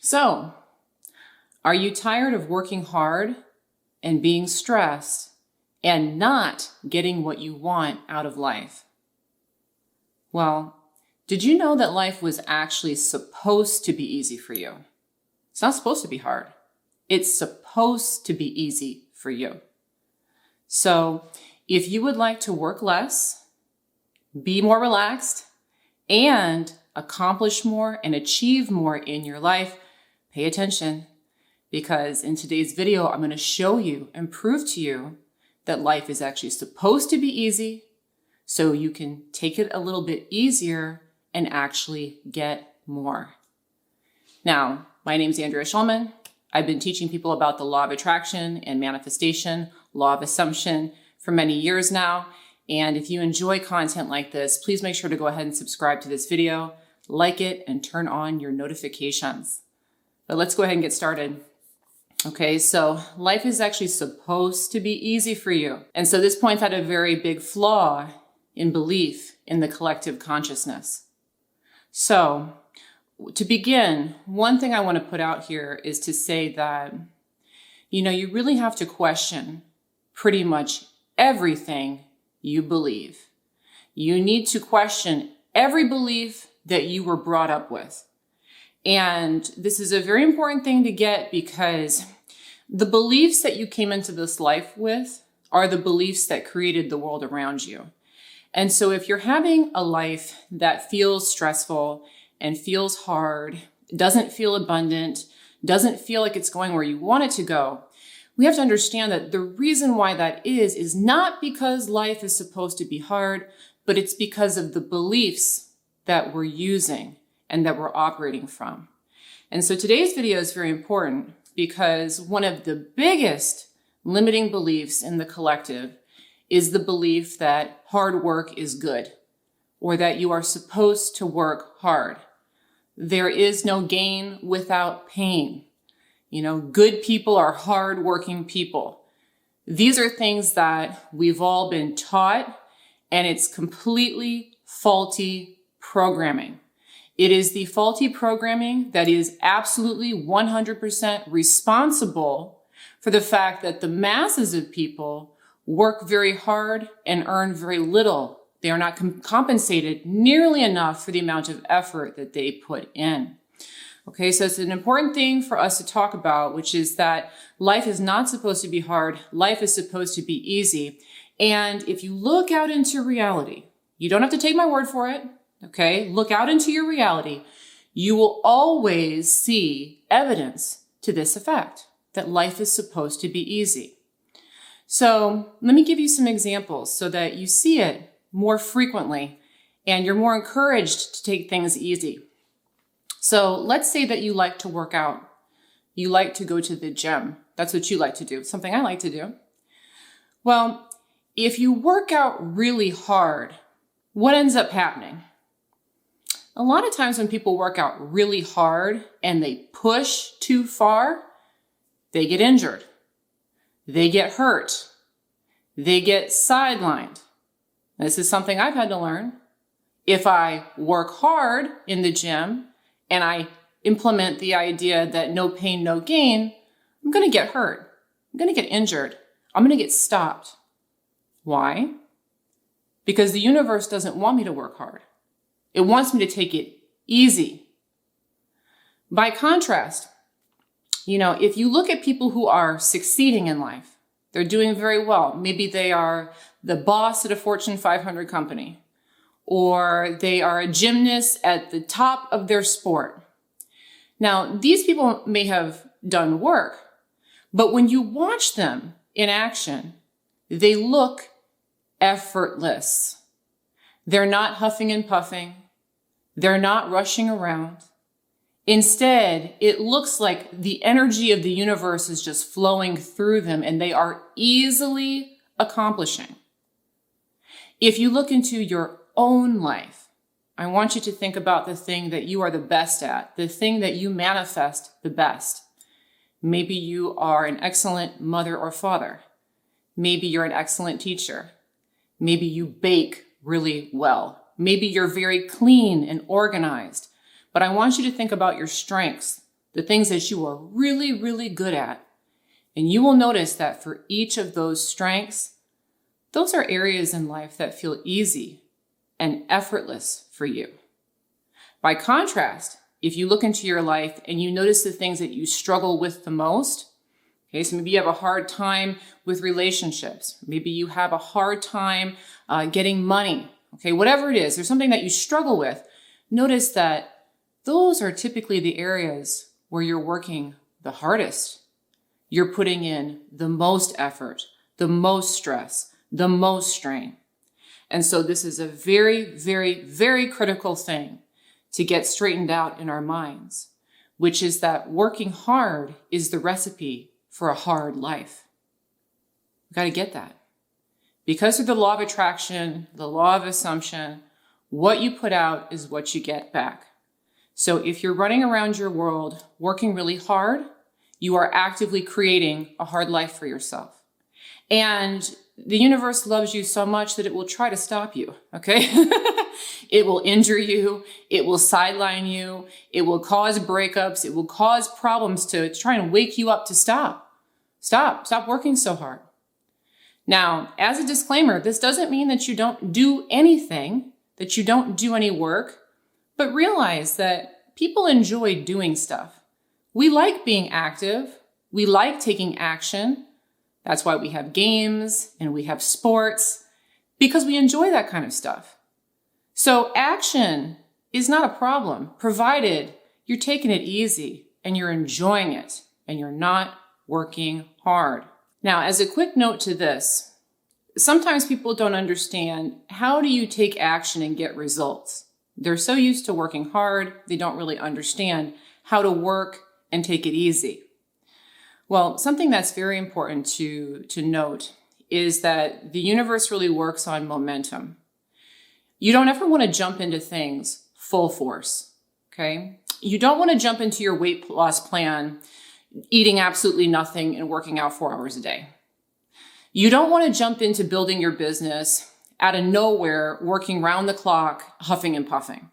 So, are you tired of working hard and being stressed and not getting what you want out of life? Well, did you know that life was actually supposed to be easy for you? It's not supposed to be hard. It's supposed to be easy for you. So, if you would like to work less, be more relaxed, and accomplish more and achieve more in your life, pay attention, because in today's video, I'm going to show you and prove to you that life is actually supposed to be easy, so you can take it a little bit easier and actually get more. Now, my name is Andrea Schulman. I've been teaching people about the law of attraction and manifestation, law of assumption for many years now. And if you enjoy content like this, please make sure to go ahead and subscribe to this video, like it, and turn on your notifications. But let's go ahead and get started. Okay, so life is actually supposed to be easy for you. And so this points out a very big flaw in belief in the collective consciousness. So to begin, one thing I want to put out here is to say that, you really have to question pretty much everything you believe. You need to question every belief that you were brought up with. And this is a very important thing to get because the beliefs that you came into this life with are the beliefs that created the world around you. And so if you're having a life that feels stressful and feels hard, doesn't feel abundant, doesn't feel like it's going where you want it to go, we have to understand that the reason why that is not because life is supposed to be hard, but it's because of the beliefs that we're using and that we're operating from. And so today's video is very important because one of the biggest limiting beliefs in the collective is the belief that hard work is good or that you are supposed to work hard. There is no gain without pain. Good people are hardworking people. These are things that we've all been taught, and it's completely faulty programming. It is the faulty programming that is absolutely 100% responsible for the fact that the masses of people work very hard and earn very little. They are not compensated nearly enough for the amount of effort that they put in. Okay, so it's an important thing for us to talk about, which is that life is not supposed to be hard. Life is supposed to be easy. And if you look out into reality, you don't have to take my word for it. Okay, look out into your reality. You will always see evidence to this effect, that life is supposed to be easy. So let me give you some examples so that you see it more frequently and you're more encouraged to take things easy. So let's say that you like to work out. You like to go to the gym. That's what you like to do. It's something I like to do. Well, if you work out really hard, what ends up happening? A lot of times when people work out really hard and they push too far, they get injured. They get hurt. They get sidelined. This is something I've had to learn. If I work hard in the gym and I implement the idea that no pain, no gain, I'm going to get hurt. I'm going to get injured. I'm going to get stopped. Why? Because the universe doesn't want me to work hard. It wants me to take it easy. By contrast, if you look at people who are succeeding in life, they're doing very well. Maybe they are the boss at a Fortune 500 company, or they are a gymnast at the top of their sport. Now, these people may have done work, but when you watch them in action, they look effortless. They're not huffing and puffing. They're not rushing around. Instead, it looks like the energy of the universe is just flowing through them and they are easily accomplishing. If you look into your own life, I want you to think about the thing that you are the best at, the thing that you manifest the best. Maybe you are an excellent mother or father. Maybe you're an excellent teacher. Maybe you bake really well. Maybe you're very clean and organized. But I want you to think about your strengths, the things that you are really, really good at. And you will notice that for each of those strengths, those are areas in life that feel easy and effortless for you. By contrast, if you look into your life and you notice the things that you struggle with the most, okay, so maybe you have a hard time with relationships. Maybe you have a hard time getting money. Okay, whatever it is, there's something that you struggle with. Notice that those are typically the areas where you're working the hardest. You're putting in the most effort, the most stress, the most strain. And so this is a very, very, very critical thing to get straightened out in our minds, which is that working hard is the recipe for a hard life. We've got to get that. Because of the law of attraction, the law of assumption, what you put out is what you get back. So if you're running around your world working really hard, you are actively creating a hard life for yourself. And the universe loves you so much that it will try to stop you, okay? It will injure you. It will sideline you. It will cause breakups. It will cause problems to try and wake you up to stop. Stop working so hard. Now, as a disclaimer, this doesn't mean that you don't do anything, that you don't do any work, but realize that people enjoy doing stuff. We like being active. We like taking action. That's why we have games and we have sports, because we enjoy that kind of stuff. So action is not a problem, provided you're taking it easy and you're enjoying it and you're not working hard. Now, as a quick note to this, sometimes people don't understand, how do you take action and get results? They're so used to working hard, they don't really understand how to work and take it easy. Well, something that's very important to note is that the universe really works on momentum. You don't ever want to jump into things full force, okay? You don't want to jump into your weight loss plan eating absolutely nothing and working out 4 hours a day. You don't want to jump into building your business out of nowhere, working round the clock, huffing and puffing.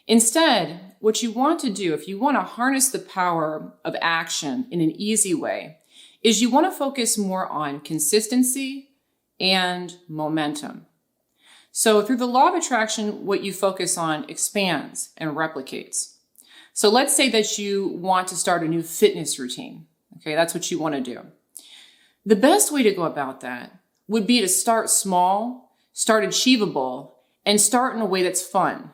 Instead, what you want to do, if you want to harness the power of action in an easy way, is you want to focus more on consistency and momentum. So through the law of attraction, what you focus on expands and replicates. So let's say that you want to start a new fitness routine. Okay, that's what you want to do. The best way to go about that would be to start small, start achievable, and start in a way that's fun.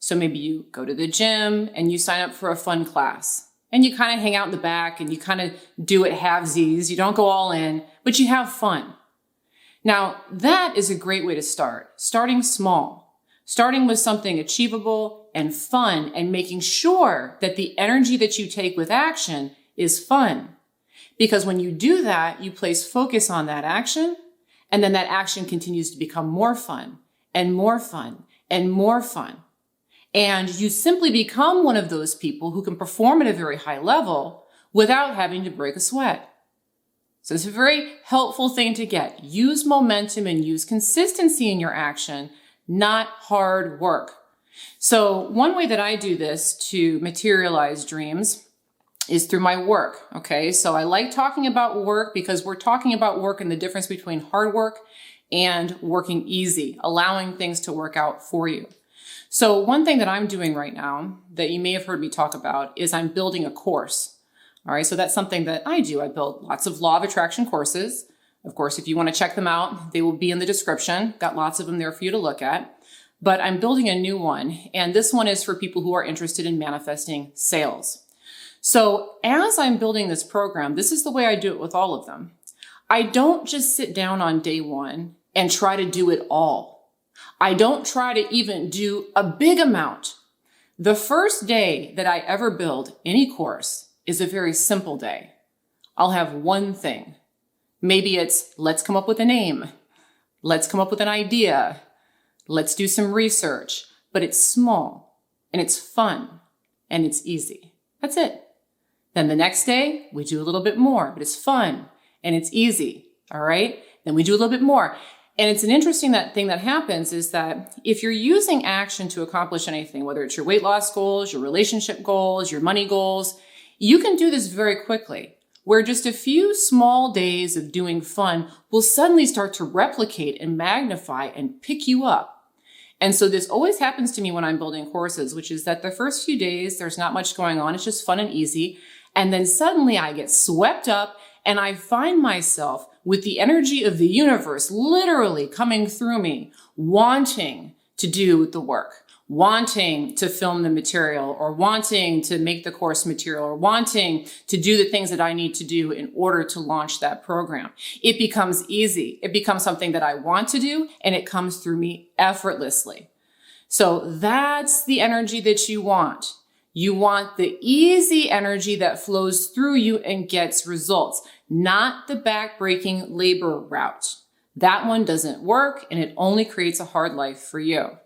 So maybe you go to the gym and you sign up for a fun class and you kind of hang out in the back and you kind of do it halvesies. You don't go all in, but you have fun. Now, that is a great way to start, starting small, starting with something achievable and fun and making sure that the energy that you take with action is fun. Because when you do that, you place focus on that action, and then that action continues to become more fun and more fun and more fun. And you simply become one of those people who can perform at a very high level without having to break a sweat. So it's a very helpful thing to get. Use momentum and use consistency in your action, not hard work. So one way that I do this to materialize dreams is through my work, okay? So I like talking about work because we're talking about work and the difference between hard work and working easy, allowing things to work out for you. So one thing that I'm doing right now that you may have heard me talk about is I'm building a course. All right, so that's something that I do. I build lots of law of attraction courses. Of course, if you want to check them out, they will be in the description. Got lots of them there for you to look at. But I'm building a new one, and this one is for people who are interested in manifesting sales. So as I'm building this program, this is the way I do it with all of them. I don't just sit down on day one and try to do it all. I don't try to even do a big amount. The first day that I ever build any course is a very simple day. I'll have one thing. Maybe it's, let's come up with a name. Let's come up with an idea. Let's do some research. But it's small and it's fun and it's easy. That's it. Then the next day, we do a little bit more, but it's fun and it's easy. All right? Then we do a little bit more. And it's an interesting thing that happens is that if you're using action to accomplish anything, whether it's your weight loss goals, your relationship goals, your money goals, You can do this very quickly, where just a few small days of doing fun will suddenly start to replicate and magnify and pick you up. And so this always happens to me when I'm building courses, which is that the first few days, there's not much going on. It's just fun and easy. And then suddenly I get swept up and I find myself with the energy of the universe literally coming through me, wanting to do the work, wanting to film the material, or wanting to make the course material, or wanting to do the things that I need to do in order to launch that program. It becomes easy. It becomes something that I want to do, and it comes through me effortlessly. So that's the energy that you want. You want the easy energy that flows through you and gets results, not the back-breaking labor route. That one doesn't work, and it only creates a hard life for you.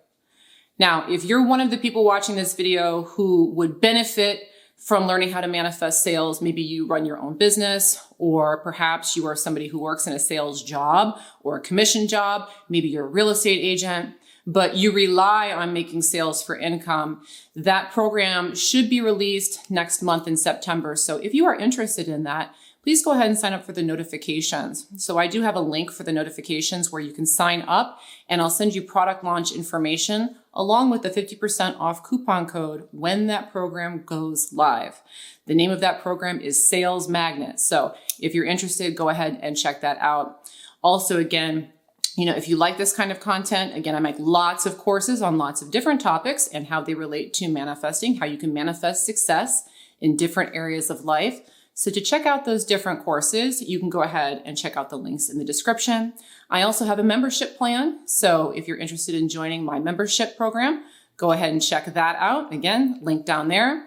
Now, if you're one of the people watching this video who would benefit from learning how to manifest sales, maybe you run your own business, or perhaps you are somebody who works in a sales job or a commission job, maybe you're a real estate agent, but you rely on making sales for income, that program should be released next month in September. So if you are interested in that, please go ahead and sign up for the notifications. So I do have a link for the notifications where you can sign up, and I'll send you product launch information along with the 50% off coupon code when that program goes live. The name of that program is Sales Magnet. So if you're interested, go ahead and check that out. Also, again, if you like this kind of content, again, I make lots of courses on lots of different topics and how they relate to manifesting, how you can manifest success in different areas of life. So to check out those different courses, you can go ahead and check out the links in the description. I also have a membership plan. So if you're interested in joining my membership program, go ahead and check that out. Again, link down there.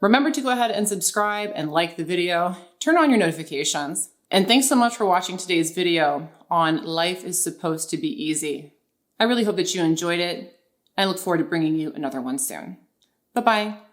Remember to go ahead and subscribe and like the video. Turn on your notifications. And thanks so much for watching today's video on Life is Supposed to Be Easy. I really hope that you enjoyed it. I look forward to bringing you another one soon. Bye-bye.